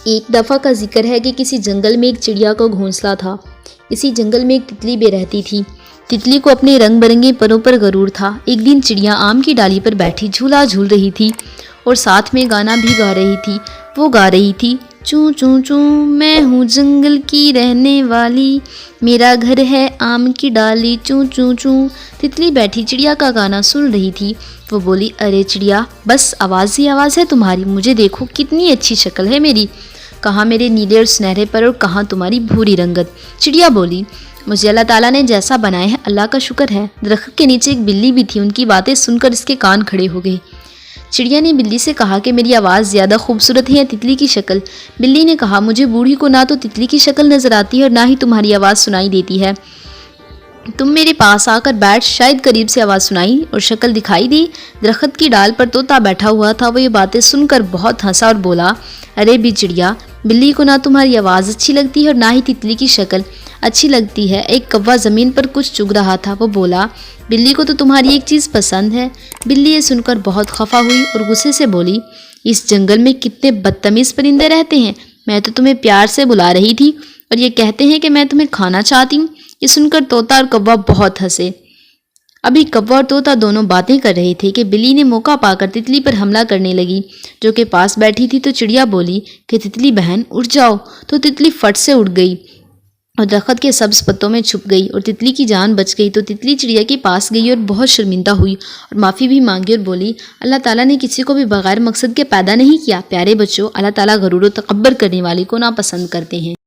ایک دفعہ کا ذکر ہے کہ کسی جنگل میں ایک چڑیا کا گھونسلہ تھا۔ اسی جنگل میں ایک تتلی بھی رہتی تھی۔ تتلی کو اپنے رنگ برنگے پروں پر غرور تھا۔ ایک دن چڑیا آم کی ڈالی پر بیٹھی جھولا جھول رہی تھی اور ساتھ میں گانا بھی گا رہی تھی۔ وہ گا رہی تھی، چوں چوں چوں میں ہوں جنگل کی رہنے والی، میرا گھر ہے آم کی ڈالی، چوں چوں چوں۔ تتلی بیٹھی چڑیا کا گانا سن رہی تھی۔ وہ بولی، ارے چڑیا، بس آواز ہی آواز ہے تمہاری، مجھے دیکھو کتنی اچھی شکل ہے میری، کہاں میرے نیلے اور سنہرے پر اور کہاں تمہاری بھوری رنگت۔ چڑیا بولی، مجھے اللہ تعالیٰ نے جیسا بنایا ہے اللہ کا شکر ہے۔ درخت کے نیچے ایک بلی بھی تھی، ان کی باتیں سن کر اس کے کان کھڑے ہو گئے۔ چڑیا نے بلی سے کہا کہ میری آواز زیادہ خوبصورت ہے یا تتلی کی شکل؟ بلی نے کہا، مجھے بوڑھی کو نہ تو تتلی کی شکل نظر آتی ہے اور نہ ہی تمہاری آواز سنائی دیتی ہے۔ تم میرے پاس آ کر بیٹھ، شاید قریب سے آواز سنائی اور شکل دکھائی دی۔ درخت کی ڈال پر طوطا بیٹھا ہوا تھا، وہ یہ باتیں سن کر بہت ہنسا اور بولا، ارے بھی چڑیا، بلی کو نہ تمہاری آواز اچھی لگتی ہے اور نہ ہی تتلی کی شکل اچھی لگتی ہے۔ ایک کوا زمین پر کچھ چگ رہا تھا، وہ بولا، بلی کو تو تمہاری ایک چیز پسند ہے۔ بلی یہ سن کر بہت خفا ہوئی اور غصے سے بولی، اس جنگل میں کتنے بدتمیز پرندے رہتے ہیں، میں تو تمہیں پیار سے بلا رہی تھی اور یہ کہتے ہیں کہ میں تمہیں کھانا چاہتی ہوں۔ یہ سن کر طوطا اور کوا بہت ہنسے۔ ابھی کوا اور طوطا دونوں باتیں کر رہے تھے کہ بلی نے موقع پا کر تتلی پر حملہ کرنے لگی، جو کہ پاس بیٹھی تھی۔ تو چڑیا بولی کہ تتلی بہن اٹھ جاؤ، تو تتلی فٹ سے اٹھ گئی اور درخت کے سبز پتوں میں چھپ گئی اور تتلی کی جان بچ گئی۔ تو تتلی چڑیا کے پاس گئی اور بہت شرمندہ ہوئی اور معافی بھی مانگی اور بولی، اللہ تعالیٰ نے کسی کو بھی بغیر مقصد کے پیدا نہیں کیا۔ پیارے بچوں، اللہ تعالیٰ غرور و تکبر کرنے والے کو ناپسند کرتے ہیں۔